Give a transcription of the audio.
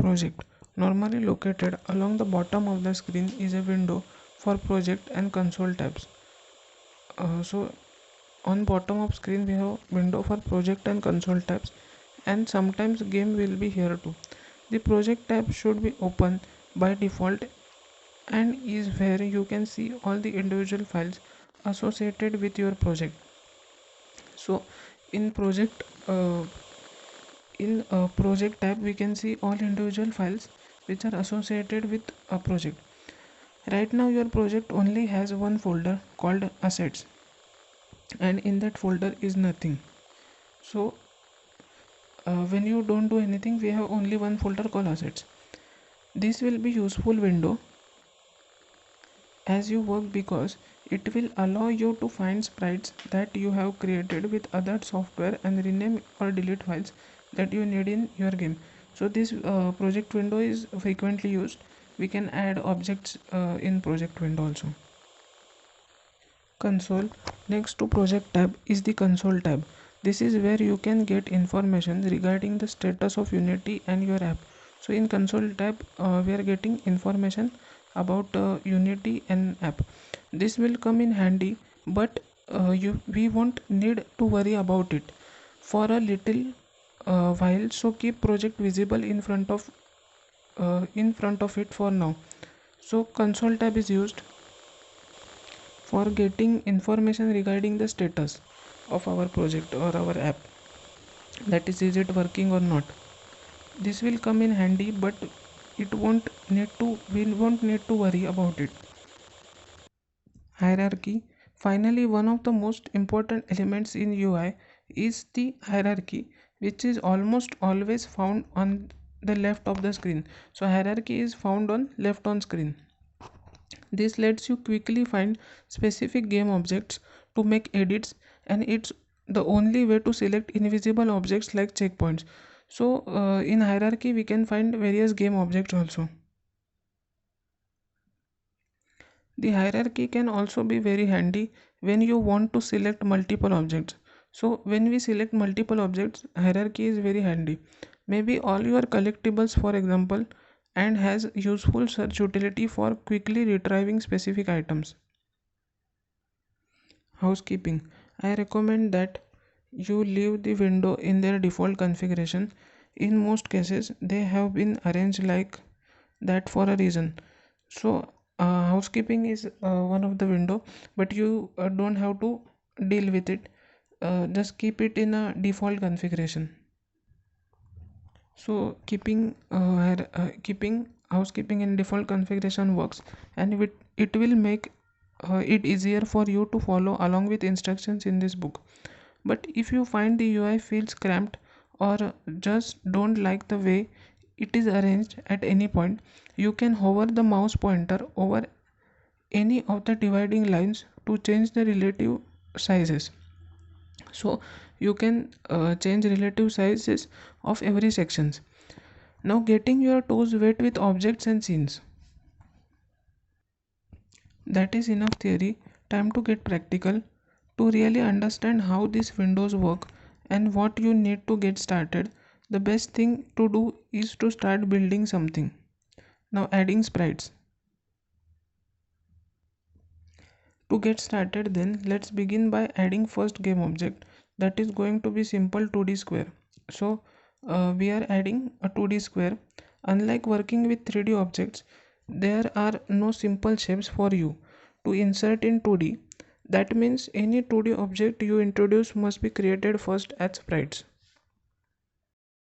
project. Normally located along the bottom of the screen is a window for project and console tabs. So on bottom of screen we have window for project and console tabs, and sometimes game will be here too. The project tab should be open by default and is where you can see all the individual files associated with your project. So in project uh, project tab we can see all individual files which are associated with a project. Right now your project only has one folder called assets, and in that folder is nothing. So when you don't do anything, we have only one folder called assets. This will be useful window as you work because it will allow you to find sprites that you have created with other software and rename or delete files that you need in your game. So this project window is frequently used. We can add objects in project window also. Console. Next to project tab is the console tab. This is where you can get information regarding the status of Unity and your app. So in console tab we are getting information about Unity and app. This will come in handy, but we won't need to worry about it for a little while. So keep project visible in front of it for now. So console tab is used for getting information regarding the status of our project or our app, that is it working or not. This will come in handy, but we won't need to worry about it. Hierarchy. Finally, one of the most important elements in UI is the hierarchy, which is almost always found on the left of the screen. So hierarchy is found on left on screen. This lets you quickly find specific game objects to make edits, and it's the only way to select invisible objects like checkpoints. So in hierarchy we can find various game objects also. The hierarchy can also be very handy when you want to select multiple objects. So when we select multiple objects, hierarchy is very handy. Maybe all your collectibles for example, and has useful search utility for quickly retrieving specific items. Housekeeping. I recommend that you leave the window in their default configuration. In most cases they have been arranged like that for a reason. So housekeeping is one of the window, but you don't have to deal with it. Just keep it in a default configuration. So keeping housekeeping in default configuration works, and it will make it easier for you to follow along with instructions in this book. But if you find the UI feels cramped or just don't like the way it is arranged at any point, you can hover the mouse pointer over any of the dividing lines to change the relative sizes. So you can change relative sizes of every sections. Now getting your toes wet with objects and scenes. That is enough theory. Time to get practical. To really understand how these windows work and what you need to get started, the best thing to do is to start building something. Now adding sprites. To get started then, let's begin by adding first game object, that is going to be simple 2D square. So we are adding a 2D square. Unlike working with 3D objects, there are no simple shapes for you to insert in 2D. That means any 2D object you introduce must be created first as sprites.